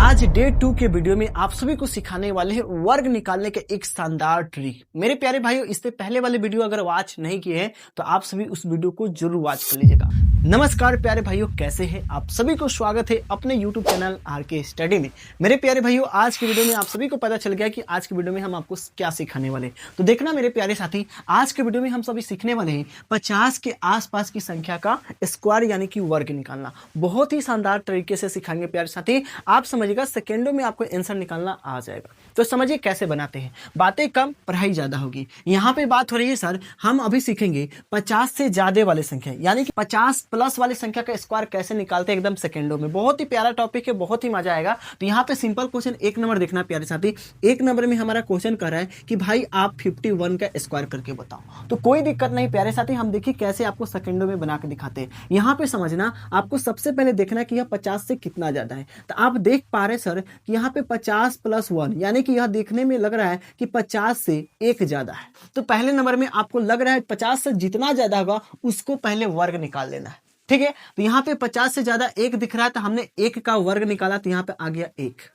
आज डे 2 के वीडियो में आप सभी को सिखाने वाले हैं वर्ग निकालने के एक शानदार ट्रिक। मेरे प्यारे भाइयों, इससे पहले वाले वीडियो अगर वॉच नहीं किए हैं तो आप सभी उस वीडियो को जरूर वॉच कर लीजिएगा। नमस्कार प्यारे भाइयों, कैसे हैं आप सभी को स्वागत है अपने YouTube चैनल आरके स्टडी में। मेरे प्यारे भाइयों, आज की वीडियो में आप सभी को पता चल गया कि आज की वीडियो में हम आपको क्या सिखाने वाले हैं। तो देखना मेरे प्यारे साथी, आज के वीडियो में हम सभी सीखने वाले हैं 50 के आसपास की संख्या का स्क्वायर यानी कि वर्ग निकालना। बहुत ही शानदार तरीके से सिखाएंगे प्यारे साथी, आप समझिएगा सेकेंडों में आपको आंसर निकालना आ जाएगा। तो समझिए कैसे बनाते हैं। बातें कम पढ़ाई ज्यादा होगी। यहाँ पे बात हो रही है सर, हम अभी सीखेंगे 50 से ज्यादा वाले संख्या यानी कि 50 प्लस वाले संख्या का स्क्वायर कैसे निकालते हैं एकदम सेकेंडों में। बहुत ही प्यारा टॉपिक है, बहुत ही मजा आएगा। तो यहाँ पे सिंपल क्वेश्चन एक नंबर देखना प्यारे साथी। एक नंबर में हमारा क्वेश्चन कर रहा है कि भाई आप 51 का स्क्वायर करके बताओ। तो कोई दिक्कत नहीं प्यारे साथी, हम देखिए कैसे आपको सेकेंडों में बना के दिखाते हैं। यहाँ पे समझना, आपको सबसे पहले देखना कि यह 50 से कितना ज्यादा है। तो आप देख पा रहे सर कि यहाँ पे 50 + 1 यानी कि यह देखने में लग रहा है कि 50 से 1 ज्यादा है। तो पहले नंबर में आपको लग रहा है 50 से जितना ज्यादा होगा उसको पहले वर्ग निकाल लेना है। ठीक है, तो यहाँ पे 50 से ज्यादा 1 दिख रहा है तो हमने 1 का वर्ग निकाला, तो यहाँ पे आ गया 1।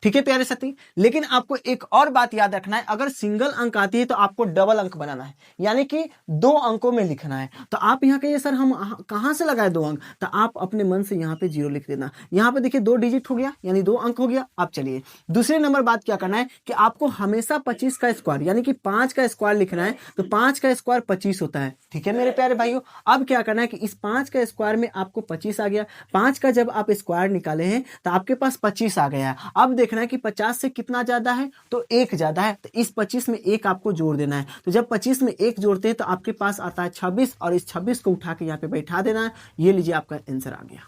ठीक है प्यारे साथी, लेकिन आपको एक और बात याद रखना है, अगर सिंगल अंक आती है तो आपको डबल अंक बनाना है, यानी कि 2 अंकों में लिखना है। तो आप यहाँ कहिए सर हम कहां से लगाए 2 अंक, तो आप अपने मन से यहाँ पे 0 लिख देना। यहाँ पे देखिए 2 डिजिट हो गया यानी 2 अंक हो गया। आप चलिए दूसरे नंबर बात क्या करना है कि आपको हमेशा 25 का स्क्वायर यानी कि 5 का स्क्वायर लिखना है। तो 5 का स्क्वायर 25 होता है। ठीक है मेरे प्यारे भाइयों, अब क्या करना है कि इस 5 का स्क्वायर में आपको 25 आ गया। 5 का जब आप स्क्वायर निकाले हैं तो आपके पास 25 आ गया। अब देखना है कि 50 से कितना ज्यादा है, तो 1 ज्यादा है। तो इस 25 में 1 आपको जोड़ देना है। तो जब 25 में 1 जोड़ते हैं तो आपके पास आता है 26 और इस 26 को उठा के यहाँ पे बैठा देना है। ये लीजिए आपका आंसर आ गया।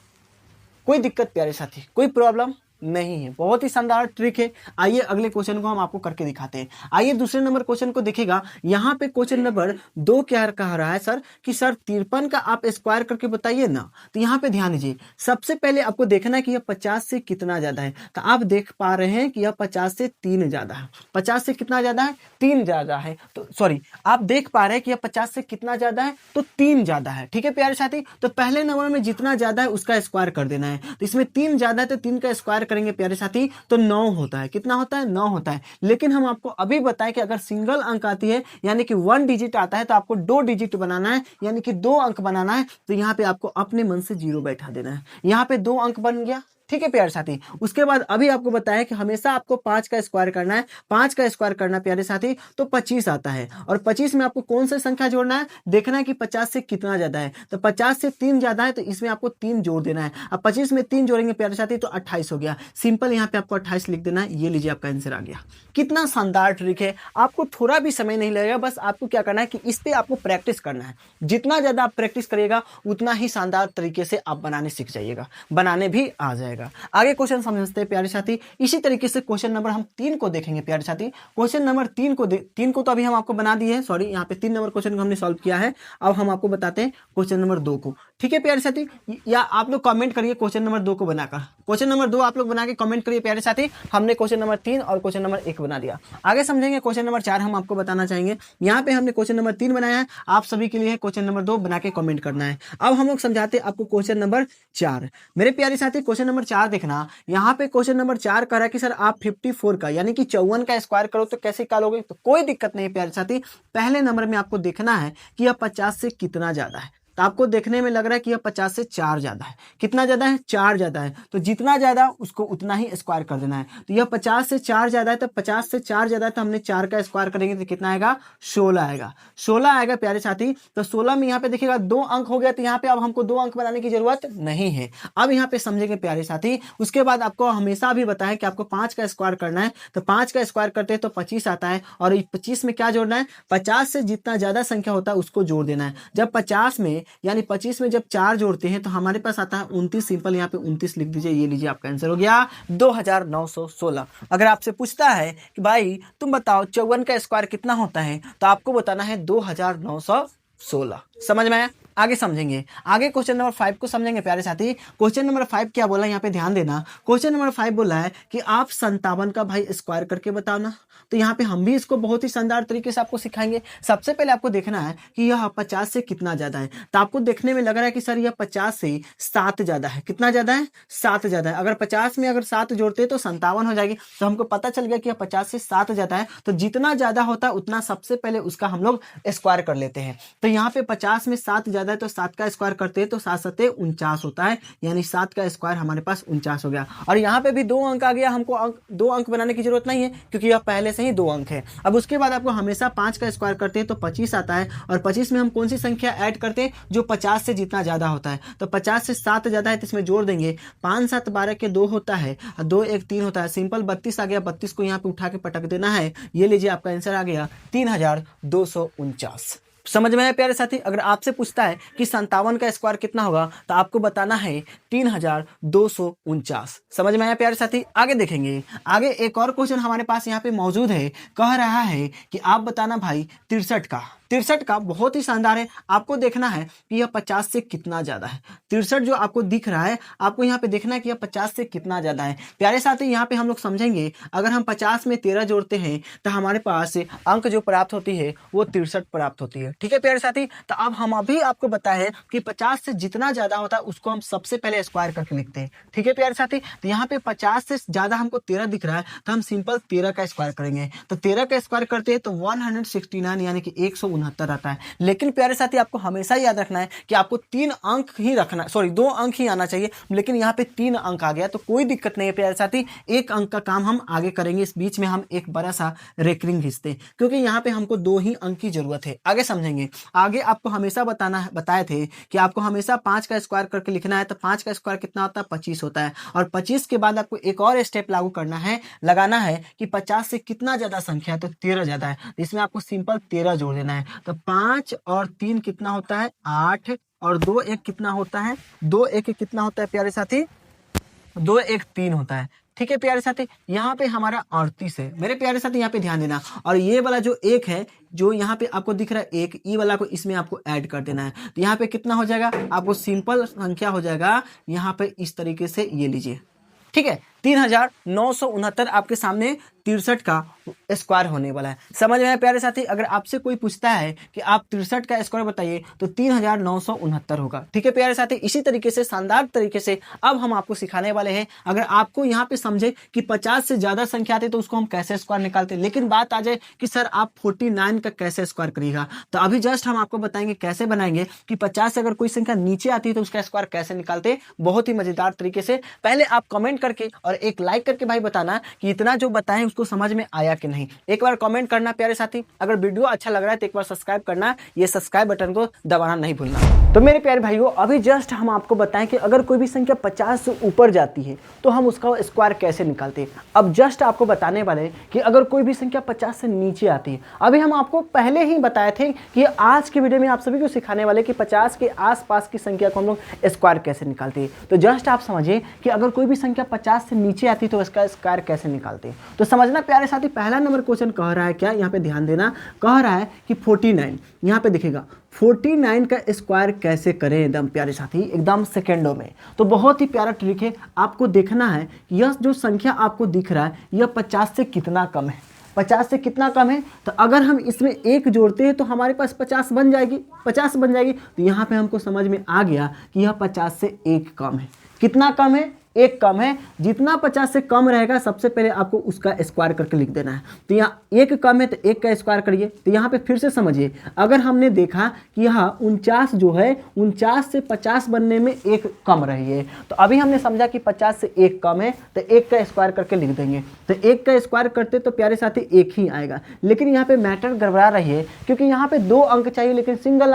कोई दिक्कत प्यारे साथी, कोई प्रॉब्लम नहीं है, बहुत ही शानदार ट्रिक है। आइए अगले क्वेश्चन को हम आपको करके दिखाते हैं। आइए दूसरे नंबर क्वेश्चन को देखिएगा। यहाँ पे क्वेश्चन नंबर 2 क्या कह रहा है सर कि सर 53 का आप स्क्वायर करके बताइए ना। तो यहाँ पे ध्यान दीजिए, सबसे पहले आपको देखना है कि यह 50 से कितना ज्यादा है। तो आप देख पा रहे हैं कि यह 50 से 3 ज्यादा है। 50 से कितना ज्यादा है, 3 ज्यादा है। तो सॉरी, आप देख पा रहे हैं कि यह 50 से कितना ज्यादा है, तो 3 ज्यादा है। ठीक है प्यारे साथी, तो पहले नंबर में जितना ज्यादा है उसका स्क्वायर कर देना है। तो इसमें 3 ज्यादा है तो 3 का स्क्वायर करेंगे प्यारे साथी, तो 9 होता है। कितना होता है, 9 होता है। लेकिन हम आपको अभी बताएं कि अगर सिंगल अंक आती है यानी कि 1 डिजिट आता है तो आपको 2 डिजिट बनाना है यानी कि 2 अंक बनाना है। तो यहाँ पे आपको अपने मन से 0 बैठा देना है। यहाँ पे 2 अंक बन गया। ठीक है प्यारे साथी, उसके बाद अभी आपको बताया कि हमेशा आपको 5 का स्क्वायर करना है। 5 का स्क्वायर करना प्यारे साथी तो 25 आता है। और 25 में आपको कौन सा संख्या जोड़ना है, देखना है कि 50 से कितना ज्यादा है। तो 50 से 3 ज्यादा है तो इसमें आपको 3 जोड़ देना है। अब 25 में 3 जोड़ेंगे प्यारे साथी तो 28 हो गया। सिंपल यहाँ पे आपको 28 लिख देना है। ये लीजिए आपका आंसर आ गया। कितना शानदार ट्रिक है, आपको थोड़ा भी समय नहीं लगेगा। बस आपको क्या करना है कि इस पे आपको प्रैक्टिस करना है। जितना ज्यादा आप प्रैक्टिस करिएगा उतना ही शानदार तरीके से आप बनाने सीख जाइएगा, बनाने भी आ जाएगा। आगे क्वेश्चन समझते हैं प्यारे साथी। इसी तरीके से क्वेश्चन नंबर हम 3 को देखेंगे प्यारे साथी। क्वेश्चन नंबर 3 को तो अभी हम आपको बना दिए हैं। सॉरी, यहाँ पे 3 नंबर क्वेश्चन को हमने सॉल्व किया है। अब हम आपको बताते हैं क्वेश्चन नंबर 2 को। ठीक है प्यारे साथी, या आप लोग कमेंट करिए क्वेश्चन नंबर 2 को बनाकर। क्वेश्चन नंबर 2 आप लोग बना के कमेंट करिए प्यारे साथी। हमने क्वेश्चन नंबर 3 और क्वेश्चन नंबर 1 बना दिया। आगे समझेंगे क्वेश्चन नंबर 4 हम आपको बताना चाहेंगे। यहाँ पे हमने क्वेश्चन नंबर 3 बनाया है, आप सभी के लिए क्वेश्चन नंबर 2 बना के कमेंट करना है। अब हम लोग समझाते हैं आपको क्वेश्चन नंबर 4। मेरे प्यारे साथी क्वेश्चन नंबर 4 देखना। यहाँ पे क्वेश्चन नंबर 4 कह रहा है कि सर आप 54 का यानी कि 54 का स्क्वायर करो तो कैसे निकालोगे। तो कोई दिक्कत नहीं प्यारे साथी, पहले नंबर में आपको देखना है कि यह 50 से कितना ज्यादा है। तो आपको देखने में लग रहा है कि यह 50 से 4 ज्यादा है। कितना ज्यादा है, 4 ज्यादा है। तो जितना ज्यादा उसको उतना ही स्क्वायर कर देना है। तो यह 50 से 4 ज्यादा है, तो 50 से 4 ज्यादा है तो हमने 4 का स्क्वायर करेंगे तो कितना आएगा, 16 आएगा। 16 आएगा प्यारे साथी। तो 16 में यहाँ पे देखिएगा 2 अंक हो गया। तो यहाँ पे अब हमको 2 अंक बनाने की जरूरत नहीं है। अब यहाँ पे समझेंगे प्यारे साथी। उसके बाद आपको हमेशा भी बताया कि आपको 5 का स्क्वायर करना है। तो 5 का स्क्वायर करते हैं तो 25 आता है। और 25 में क्या जोड़ना है, 50 से जितना ज्यादा संख्या होता है उसको जोड़ देना है। जब 50 में यानी 25 में जब 4 जोड़ते हैं तो हमारे पास आता है 29। सिंपल यहाँ पे 29 लिख दीजिए। ये लीजिए आपका आंसर हो गया 2916। अगर आपसे पूछता है कि भाई तुम बताओ 54 का स्क्वायर कितना होता है, तो आपको बताना है 2916। समझ में आया। आगे समझेंगे। आगे क्वेश्चन नंबर 5 को समझेंगे प्यारे साथी। क्वेश्चन नंबर 5 क्या बोला यहाँ पे ध्यान देना। क्वेश्चन नंबर 5 बोला है कि आप 57 का भाई स्क्वायर करके बताओ ना। तो यहाँ पे हम भी इसको बहुत ही शानदार तरीके से आपको सिखाएंगे। सबसे पहले आपको देखना है कि यह 50 से कितना ज्यादा है। तो आपको देखने में लग रहा है कि सर यह 50 से 7 ज्यादा है। कितना ज्यादा है? 7 ज्यादा है। अगर 50 में अगर 7 जोड़ते तो 57 हो जाएगी। तो हमको पता चल गया कि यह 50 से 7 ज्यादा है। तो जितना ज्यादा होता है उतना सबसे पहले उसका हम लोग स्क्वायर कर लेते हैं। तो यहाँ पे 50 में 7 ज्यादा है तो 7 का स्क्वायर करते हैं तो 7 सत्ते 49 होता है, यानी 7 का स्क्वायर हमारे पास 49 हो गया। और यहाँ पे भी 2 अंक आ गया। हमको 2 अंक बनाने की जरूरत नहीं है क्योंकि यह पहले से ही 2 अंक है। अब उसके बाद आपको हमेशा 5 का स्क्वायर करते हैं तो 25 आता है। और 25 में हम कौन सी संख्या ऐड करते हैं? जो 50 से जितना ज्यादा होता है। तो 50 से 7 ज्यादा है तो इसमें जोड़ देंगे। 5 7 12 के 2 होता है, 2 1 3 होता है। सिंपल 32 आ गया। 32 को यहाँ पे उठा के पटक देना है। ये लीजिए आपका आंसर आ गया 3249। समझ में आया प्यारे साथी। अगर आपसे पूछता है कि 57 का स्क्वायर कितना होगा तो आपको बताना है 3249। समझ में आया प्यारे साथी। आगे देखेंगे। आगे एक और क्वेश्चन हमारे पास यहाँ पे मौजूद है। कह रहा है कि आप बताना भाई 63 का बहुत ही शानदार है। आपको देखना है कि यह 50 से कितना ज्यादा है। 63 जो आपको दिख रहा है, आपको यहाँ पे देखना है कि यह 50 से कितना ज्यादा है। प्यारे साथी यहाँ पे हम लोग समझेंगे, अगर हम 50 में 13 जोड़ते हैं तो हमारे पास अंक जो प्राप्त होती है वो 63 प्राप्त होती है। ठीक है प्यारे साथी। तो अब हम अभी आपको बताए कि 50 से जितना ज्यादा होता है उसको हम सबसे पहले स्क्वायर करके लिखते हैं। ठीक है प्यारे साथी। तो यहाँ पे 50 से ज्यादा हमको 13 दिख रहा है तो हम सिंपल 13 का स्क्वायर करेंगे। तो 13 का स्क्वायर करते हैं तो 169 यानी कि 169 आता है। लेकिन प्यारे साथी आपको हमेशा याद रखना है कि आपको 3 अंक ही रखना, सॉरी 2 अंक ही आना चाहिए। लेकिन यहाँ पे 3 अंक आ गया तो कोई दिक्कत नहीं है प्यारे साथी। 1 अंक का काम हम आगे करेंगे। इस बीच में हम एक बड़ा सा रेकरिंग खींचते हैं क्योंकि यहाँ पे हमको 2 ही अंक की जरूरत है। आगे समझेंगे। आगे आपको हमेशा बताए थे कि आपको हमेशा 5 का स्क्वायर करके लिखना है। तो 5 का स्क्वायर कितना होता है? 25 होता है। और 25 के बाद आपको एक और स्टेप लागू करना है, लगाना है कि 50 से कितना ज्यादा संख्या है? तो 13 ज्यादा है। इसमें आपको सिंपल 13 जोड़ देना है। तो 5 और 3 कितना होता है? 8 और 2 1 कितना होता है? 2 1 कितना होता है प्यारे साथी? 2 1 3 होता है। ठीक है प्यारे साथी। यहाँ पे हमारा 38 है। मेरे प्यारे साथी यहाँ पे ध्यान देना। और ये वाला जो 1 है जो यहाँ पे आपको दिख रहा है 1, ई वाला को इसमें आपको ऐड कर देना है। तो यहाँ पे कितना हो जाएगा? आपको सिंपल संख्या हो जाएगा यहाँ पे इस तरीके से, ये लीजिए। ठीक है 3969 आपके सामने 63 का स्क्वायर होने वाला है। समझ में आया प्यारे साथी। अगर आपसे कोई पूछता है कि आप 63 का स्क्वायर बताइए तो 3969 होगा। ठीक है प्यारे साथी। इसी तरीके से शानदार तरीके से अब हम आपको सिखाने वाले हैं। अगर आपको यहाँ पे समझे कि 50 से ज्यादा संख्या आती है तो उसको हम कैसे स्क्वायर निकालते हैं, लेकिन बात आ जाए कि सर आप 49 का कैसे स्क्वायर करिएगा, तो अभी जस्ट हम आपको बताएंगे कैसे बनाएंगे कि 50 से अगर कोई संख्या नीचे आती है तो उसका स्क्वायर कैसे निकालते हैं, बहुत ही मजेदार तरीके से। पहले आप कमेंट करके और एक लाइक करके भाई बताना कि इतना जो बताएं उसको समझ में आया कि नहीं। एक बार कमेंट करना प्यारे साथी। अगर वीडियो अच्छा लग रहा है तो एक बार सब्सक्राइब करना, ये सब्सक्राइब बटन को दबाना नहीं भूलना। तो मेरे प्यारे भाइयों अभी जस्ट हम आपको बताएं कि अगर कोई भी संख्या 50 से ऊपर जाती है तो हम उसका स्क्वायर कैसे निकालते हैं। अब जस्ट आपको बताने वाले कि अगर कोई भी संख्या 50 से नीचे आती है, अभी हम आपको पहले ही बताए थे कि आज की वीडियो में आप सभी को सिखाने वाले कि 50 के आसपास की संख्या को हम लोग स्क्वायर कैसे निकालते हैं। तो जस्ट आप समझिए कि अगर कोई भी संख्या 50 से नीचे आती है तो इसका स्क्वायर कैसे निकालते हैं। तो समझना प्यारे साथी। पहला नंबर क्वेश्चन कह रहा है क्या, यहाँ पे ध्यान देना, कह रहा है कि 49, यहाँ पे दिखेगा 49 का स्क्वायर कैसे करें एकदम प्यारे साथी, एकदम सेकेंडों में। तो बहुत ही प्यारा ट्रिक है। आपको देखना है कि यह जो संख्या आपको दिख रहा है यह 50 से कितना कम है। 50 से कितना कम है? तो अगर हम इसमें 1 जोड़ते हैं तो हमारे पास 50 बन जाएगी, 50 बन जाएगी। तो यहाँ पे हमको समझ में आ गया कि यह 50 से 1 कम है। कितना कम है? 1 कम है। जितना 50 से कम रहेगा सबसे पहले आपको उसका स्क्वायर करके लिख देना है। तो यहाँ 1 कम है तो 1 का स्क्वायर करिए। तो यहाँ पे फिर से समझिए, अगर हमने देखा कि यहाँ 49 जो है 49 से 50 बनने में 1 कम रही है, तो अभी हमने समझा कि 50 से 1 कम है तो 1 का स्क्वायर करके लिख देंगे। तो 1 का स्क्वायर करते तो प्यारे साथी 1 ही आएगा। लेकिन यहाँ पे मैटर गड़बड़ा रही है क्योंकि यहाँ पे 2 अंक चाहिए लेकिन सिंगल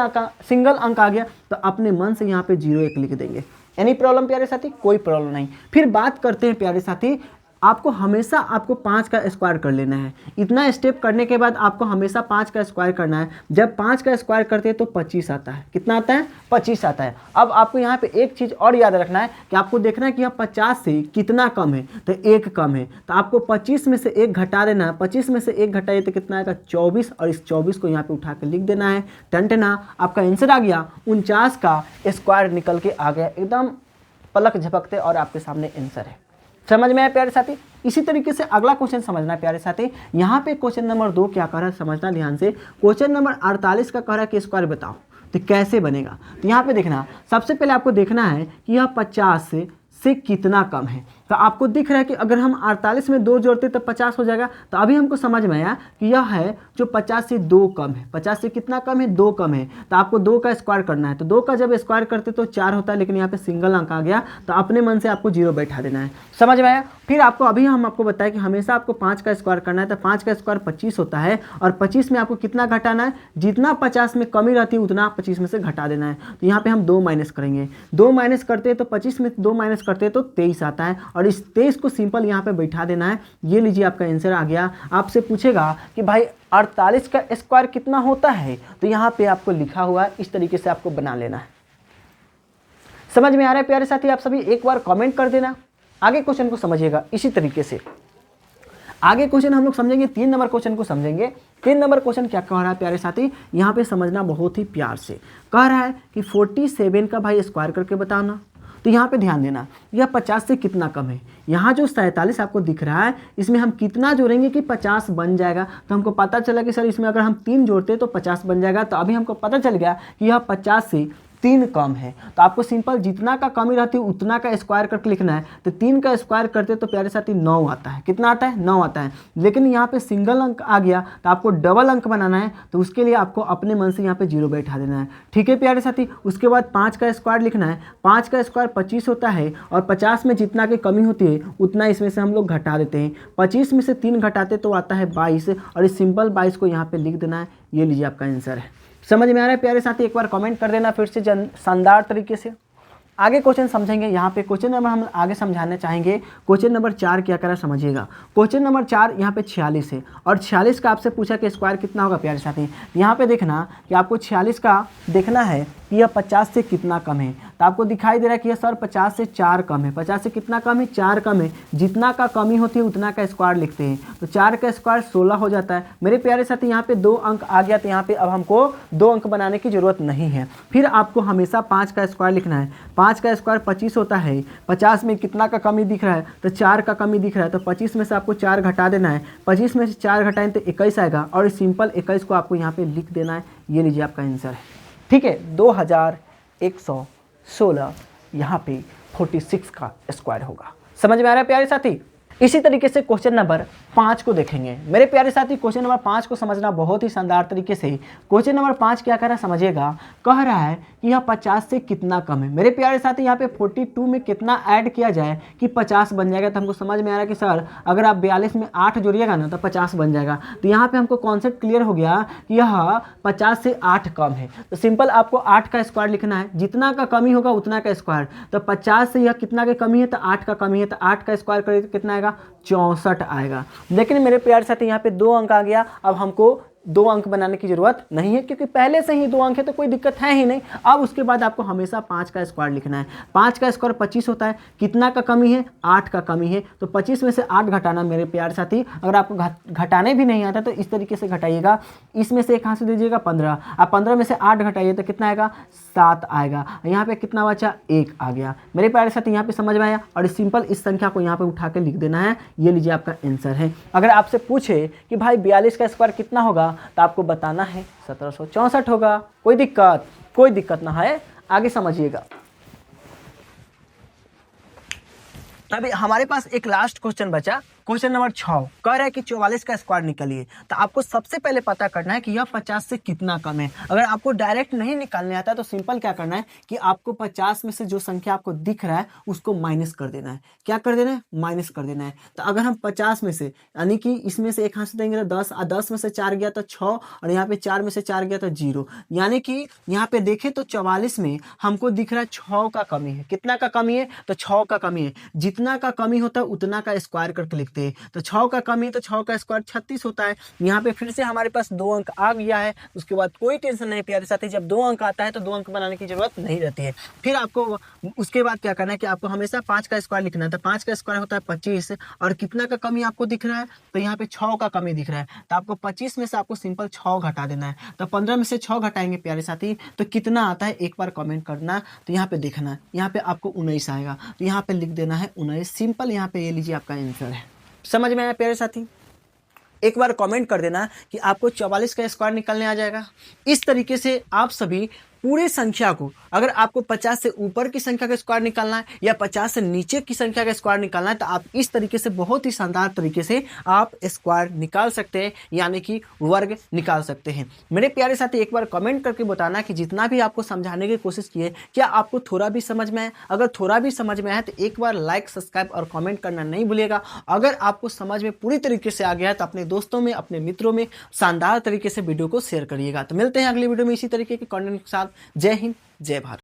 अंक आ गया, तो अपने मन से यहाँ पे 0 1 लिख देंगे। एनी प्रॉब्लम प्यारे साथी? कोई प्रॉब्लम नहीं। फिर बात करते हैं प्यारे साथी आपको हमेशा आपको 5 का स्क्वायर कर लेना है। इतना स्टेप करने के बाद आपको हमेशा 5 का स्क्वायर करना है। जब 5 का स्क्वायर करते हैं तो 25 आता है। कितना आता है? 25 आता है। अब आपको यहाँ पे एक चीज़ और याद रखना है कि आपको देखना है कि यहाँ 50 से कितना कम है, तो 1 कम है, तो आपको 25 में से 1 घटा देना है। 25 में से 1 घटाइए तो कितना आएगा? 24, और इस 24 को यहाँ पे उठा के लिख देना है। टनटना, आपका आंसर आ गया 49 का स्क्वायर निकल के आ गया, एकदम पलक झपकते और आपके सामने आंसर है। समझ में आया प्यारे साथी? इसी तरीके से अगला क्वेश्चन समझना है प्यारे साथी। यहाँ पे क्वेश्चन नंबर 2 क्या कह रहा है समझना ध्यान से। क्वेश्चन नंबर 48 का कह रहा है कि स्क्वायर बताओ, तो कैसे बनेगा? तो यहाँ पे देखना, सबसे पहले आपको देखना है कि यह 50 से कितना कम है। तो आपको दिख रहा है कि अगर हम 48 में 2 जोड़ते तो 50 हो जाएगा। तो अभी हमको समझ में आया कि यह है जो 50 से 2 कम है। 50 से कितना कम है? 2 कम है। तो आपको 2 का स्क्वायर करना है। तो 2 का जब स्क्वायर करते तो 4 होता है, लेकिन यहाँ पे सिंगल अंक आ गया, तो अपने मन से आपको 0 बैठा देना है। समझ में आया? फिर आपको अभी हम आपको बताएं कि हमेशा आपको 5 का स्क्वायर करना है। तो 5 का स्क्वायर 25 होता है, और 25 में आपको कितना घटाना है? जितना 50 में कमी रहती है उतना 25 में से घटा देना है। तो यहाँ पे हम 2 माइनस करेंगे। 2 माइनस करते हैं तो 25 में 2 माइनस करते हैं तो 23 आता है, और इस 23 को सिंपल यहाँ पे बैठा देना है। ये लीजिए आपका आंसर आ गया। आपसे पूछेगा कि भाई 48 का स्क्वायर कितना होता है, तो यहाँ पे आपको लिखा हुआ है, इस तरीके से आपको बना लेना है। समझ में आ रहा है प्यारे साथी? आप सभी एक बार कमेंट कर देना। आगे क्वेश्चन को समझिएगा इसी तरीके से। आगे क्वेश्चन हम लोग समझेंगे, 3 नंबर क्वेश्चन को समझेंगे। 3 नंबर क्वेश्चन क्या कह रहा है प्यारे साथी? यहाँ पे समझना बहुत ही प्यार से। कह रहा है कि 47 का भाई स्क्वायर करके बताना। तो यहाँ पे ध्यान देना, यह 50 से कितना कम है। यहाँ जो 47 आपको दिख रहा है, इसमें हम कितना जोड़ेंगे कि 50 बन जाएगा। तो हमको पता चला कि सर इसमें अगर हम 3 जोड़ते तो 50 बन जाएगा। तो अभी हमको पता चल गया कि यह 50 से 3 कम है। तो आपको सिंपल जितना का कमी रहती है उतना का स्क्वायर करके लिखना है। तो 3 का स्क्वायर करते तो प्यारे साथी 9 आता है। कितना आता है? 9 आता है। लेकिन यहाँ पे सिंगल अंक आ गया, तो आपको डबल अंक बनाना है। तो उसके लिए आपको अपने मन से यहाँ पे 0 बैठा देना है। ठीक है प्यारे साथी? उसके बाद 5 का स्क्वायर लिखना है। 5 का स्क्वायर 25 होता है, और 50 में जितना की कमी होती है उतना इसमें से हम लोग घटा देते हैं। 25 में से 3 घटाते तो आता है 22, और इस सिंपल 22 को यहाँ पे लिख देना है। ये लीजिए आपका आंसर है। समझ में आ रहा है प्यारे साथी? एक बार कमेंट कर देना फिर से शानदार तरीके से। आगे क्वेश्चन समझेंगे। यहाँ पे क्वेश्चन नंबर हम आगे समझाना चाहेंगे। क्वेश्चन नंबर 4 क्या करा समझिएगा। क्वेश्चन नंबर 4 यहाँ पे 46 है, और 46 का आपसे पूछा कि स्क्वायर कितना होगा प्यारे साथी। यहाँ पे देखना कि आपको 46 का देखना है कि यह 50 से कितना कम है। तो आपको दिखाई दे रहा है कि यह सर 50 से 4 कम है। 50 से कितना कम है? 4 कम है। जितना का कमी होती है उतना का स्क्वायर लिखते हैं। तो 4 का स्क्वायर 16 हो जाता है। मेरे प्यारे साथी यहाँ पे 2 अंक आ गया, तो यहाँ पे अब हमको 2 अंक बनाने की जरूरत नहीं है। फिर आपको हमेशा 5 का स्क्वायर लिखना है। 5 का स्क्वायर 25 होता है। 50 में कितना का कमी दिख रहा है? तो 4 का कमी दिख रहा है। तो 25 में से आपको 4 घटा देना है। 25 में से 4 घटाएं तो 21 आएगा, और सिंपल 21 को आपको यहाँ पे लिख देना है। ये लीजिए आपका आंसर है। ठीक है, 2116 यहाँ पे 46 का स्क्वायर होगा। समझ में आ रहा है प्यारे साथी? इसी तरीके से क्वेश्चन नंबर 5 को देखेंगे। मेरे प्यारे साथी क्वेश्चन नंबर 5 को समझना बहुत ही शानदार तरीके से। क्वेश्चन नंबर 5 क्या कह रहा है समझिएगा। कह रहा है कि यह 50 से कितना कम है। मेरे प्यारे साथी यहाँ पे 42 में कितना ऐड किया जाए कि 50 बन जाएगा। तो हमको समझ में आ रहा है कि सर अगर आप 42 में 8 जोड़िएगा ना तो 50 बन जाएगा। तो यहाँ पे हमको कॉन्सेप्ट क्लियर हो गया कि यह 50 से 8 कम है। तो सिंपल आपको 8 का स्क्वायर लिखना है। जितना का कमी होगा उतना का स्क्वायर। तो 50 से यह कितना का कमी है? तो 8 का कमी है। तो 8 का स्क्वायर करें तो कितना आएगा? 64 आएगा। लेकिन मेरे प्यारे साथी यहाँ पे 2 अंक आ गया। अब हमको 2 अंक बनाने की जरूरत नहीं है, क्योंकि पहले से ही 2 अंक है तो कोई दिक्कत है ही नहीं। अब उसके बाद आपको हमेशा 5 का स्क्वायर लिखना है। 5 का स्क्वायर 25 होता है। कितना का कमी है? 8 का कमी है। तो 25 में से 8 घटाना मेरे प्यारे साथी। अगर आपको घटाने भी नहीं आता तो इस तरीके से घटाइएगा। इसमें से एक हाथ से दीजिएगा 15। अब 15 में से 8 घटाइए तो कितना आएगा? 7 आएगा। यहाँ पे कितना बचा? 1 आ गया। मेरे प्यारे साथी यहाँ पे समझ में आया। और सिंपल इस संख्या को यहाँ पे उठा के लिख देना है। ये लीजिए आपका आंसर है। अगर आपसे पूछे कि भाई 42 का स्क्वायर कितना होगा, तो आपको बताना है 1764 होगा। कोई दिक्कत ना है। आगे समझिएगा। अभी हमारे पास एक लास्ट क्वेश्चन बचा, क्वेश्चन नंबर 6। कह रहा है कि 44 का स्क्वायर निकालिए। तो आपको सबसे पहले पता करना है कि यह 50 से कितना कम है। अगर आपको डायरेक्ट नहीं निकालने आता है तो सिंपल क्या करना है कि आपको 50 में से जो संख्या आपको दिख रहा है उसको माइनस कर देना है। क्या कर देना है? माइनस कर देना है। तो अगर हम 50 में से यानी कि इसमें से एक हाथ से देंगे तो 10, 10 में से 4 गया तो 6, और यहाँ पे 4 में से 4 गया तो 0। यानी कि यहाँ पे देखें तो 44 में हमको दिख रहा है 6 का कमी है। कितना का कमी है? तो 6 का कमी है। जितना जितना का कमी होता है उतना का स्क्वायर करके लिखते हैं। तो 6 का कमी तो 6 का स्क्वायर 36 होता है। यहाँ पे फिर से हमारे पास 2 अंक आ गया है। उसके बाद कोई टेंशन नहीं प्यारे साथी, जब 2 अंक आता है तो 2 अंक बनाने की जरूरत नहीं रहती है। फिर आपको उसके बाद क्या करना है कि आपको हमेशा 5 का स्क्वायर लिखना है। तो 5 का स्क्वायर होता है 25 और कितना का कमी आपको दिख रहा है, तो यहाँ पे 6 का कमी दिख रहा है। तो आपको 25 में से आपको सिंपल 6 घटा देना है। तो 15 में से 6 घटाएंगे प्यारे साथी तो कितना आता है एक बार कमेंट करना। तो यहाँ पे देखना है, यहाँ पे आपको 19 आएगा, तो यहाँ पे लिख देना है 19 सिंपल। यहाँ पे ये लीजिए आपका आंसर है। समझ में आया प्यारे साथी? एक बार कमेंट कर देना कि आपको 44 का स्क्वायर निकालने आ जाएगा। इस तरीके से आप सभी पूरे संख्या को, अगर आपको 50 से ऊपर की संख्या का स्क्वायर निकालना है या 50 से नीचे की संख्या का स्क्वायर निकालना है, तो आप इस तरीके से बहुत ही शानदार तरीके से आप स्क्वायर निकाल सकते हैं, यानी कि वर्ग निकाल सकते हैं। मेरे प्यारे साथी एक बार कमेंट करके बताना कि जितना भी आपको समझाने की कोशिश की है, क्या आपको थोड़ा भी समझ में आया? अगर थोड़ा भी समझ में आया तो एक बार लाइक, सब्सक्राइब और कमेंट करना नहीं भूलिएगा। अगर आपको समझ में पूरी तरीके से आ गया है तो अपने दोस्तों में, अपने मित्रों में शानदार तरीके से वीडियो को शेयर करिएगा। तो मिलते हैं अगली वीडियो में इसी तरीके के कंटेंट के साथ। जय हिंद, जय भारत।